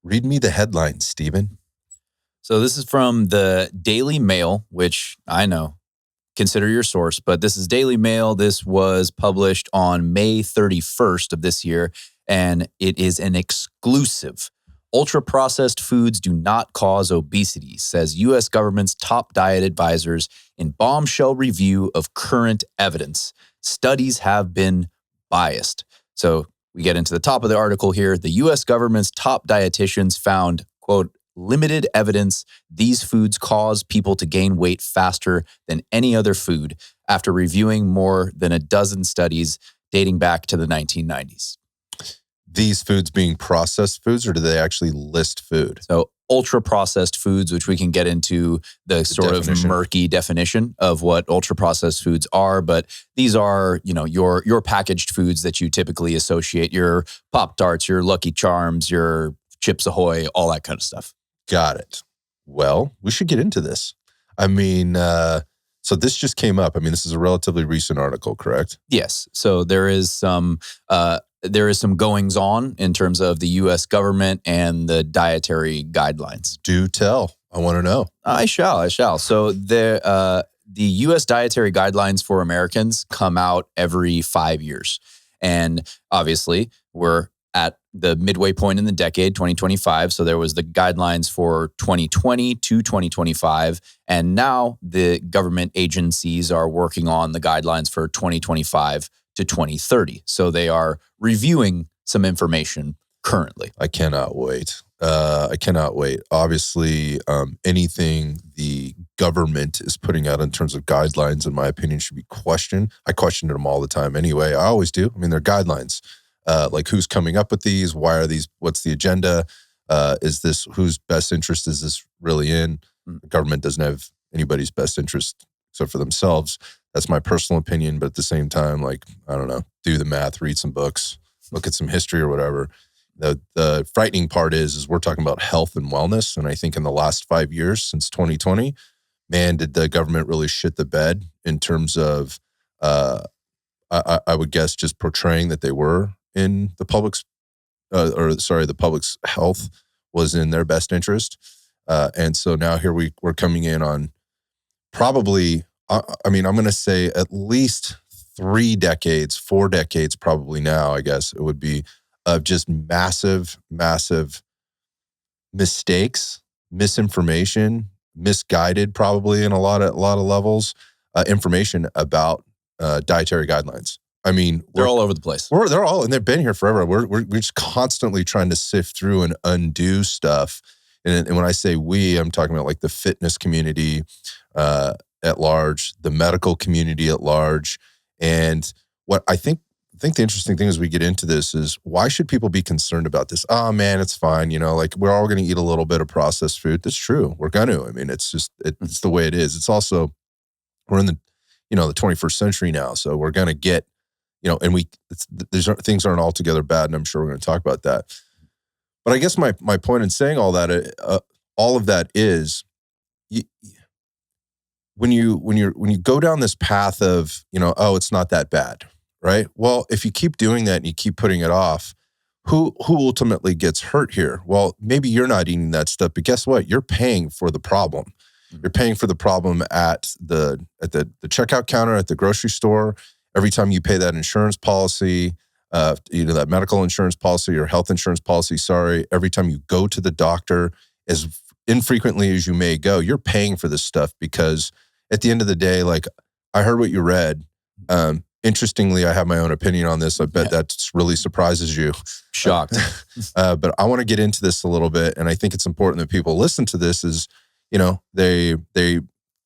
Read me the headline, Stephen. So this is from the Daily Mail, which I know, consider your source, but this is Daily Mail. This was published on May 31st of this year, and it is an exclusive. Ultra-processed foods do not cause obesity, says U.S. government's top diet advisors in bombshell review of current evidence. Studies have been biased. So we get into the top of the article here. The U.S. government's top dietitians found, quote, limited evidence these foods cause people to gain weight faster than any other food after reviewing more than a dozen studies dating back to the 1990s. These foods being processed foods, or do they actually list food? So ultra-processed foods, which we can get into the sort definition. Of murky definition of what ultra-processed foods are, but these are, your packaged foods that you typically associate, your Pop-Tarts, your Lucky Charms, your Chips Ahoy, all that kind of stuff. Got it. Well, we should get into this. I mean, so this just came up. I mean, this is a relatively recent article, correct? Yes. So there is some goings on in terms of the U.S. government and the dietary guidelines. Do tell. I want to know. I shall. So the U.S. dietary guidelines for Americans come out every 5 years. And obviously, we're at the midway point in the decade, 2025. So there was the guidelines for 2020 to 2025. And now the government agencies are working on the guidelines for 2025 to 2030. So they are reviewing some information currently. I cannot wait. Obviously, anything the government is putting out in terms of guidelines, in my opinion, should be questioned. I question them all the time anyway. I always do. I mean, they're guidelines. Like who's coming up with these? Why are these? What's the agenda? Is this whose best interest is this really in? The government doesn't have anybody's best interest except for themselves. That's my personal opinion. But at the same time, like, I don't know, do the math, read some books, look at some history or whatever. The frightening part is we're talking about health and wellness. And I think in the last 5 years, since 2020, man, did the government really shit the bed in terms of, I would guess, just portraying that they were in the public's, the public's health was in their best interest. And so now here we're coming in on probably, I'm going to say at least 3 decades, 4 decades probably now, I guess it would be, of just massive mistakes, misinformation, misguided probably in a lot of levels, information about dietary guidelines. I mean, they're all over the place. They're all, and they've been here forever. We're just constantly trying to sift through and undo stuff. And when I say we, I'm talking about like the fitness community at large, the medical community at large. And what I think the interesting thing as we get into this is, why should people be concerned about this? Oh man, it's fine. Like we're all going to eat a little bit of processed food. That's true. We're going to. I mean, it's just, it's the way it is. It's also, we're in the 21st century now. So we're going to get, and things aren't altogether bad. And I'm sure we're going to talk about that. But I guess my point in saying all of that is, when you go down this path of, oh, it's not that bad, right? Well, if you keep doing that and you keep putting it off, who ultimately gets hurt here? Well, maybe you're not eating that stuff, but guess what? You're paying for the problem. You're paying for the problem at the checkout counter at the grocery store. Every time you pay that insurance policy, that medical insurance policy or health insurance policy, every time you go to the doctor, as infrequently as you may go, you're paying for this stuff, because at the end of the day, like, I heard what you read. Interestingly, I have my own opinion on this. I bet that really surprises you. Shocked. But I want to get into this a little bit. And I think it's important that people listen to this is, they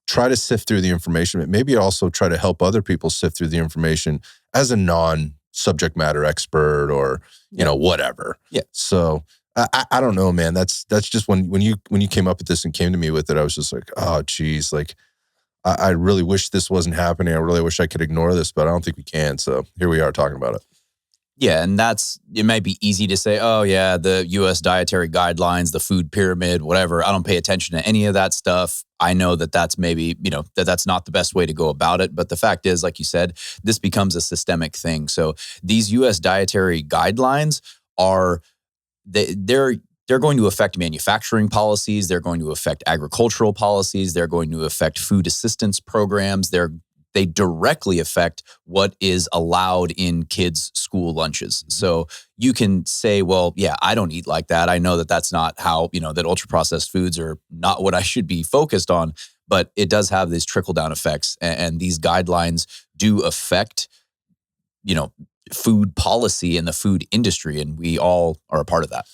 try to sift through the information, but maybe also try to help other people sift through the information as a non-subject matter expert or, whatever. Yeah. So I don't know, man. That's just when you came up with this and came to me with it, I was just like, oh, geez, like, I really wish this wasn't happening. I really wish I could ignore this, but I don't think we can. So here we are talking about it. Yeah, and it might be easy to say, oh yeah, the U.S. dietary guidelines, the food pyramid, whatever. I don't pay attention to any of that stuff. I know that that's maybe, that's not the best way to go about it. But the fact is, like you said, this becomes a systemic thing. So these U.S. dietary guidelines they're they're going to affect manufacturing policies. They're going to affect agricultural policies. They're going to affect food assistance programs. They directly affect what is allowed in kids' school lunches. So you can say, well, yeah, I don't eat like that. I know that that's not how, that ultra processed foods are not what I should be focused on, but it does have these trickle down effects. And these guidelines do affect, food policy and the food industry. And we all are a part of that.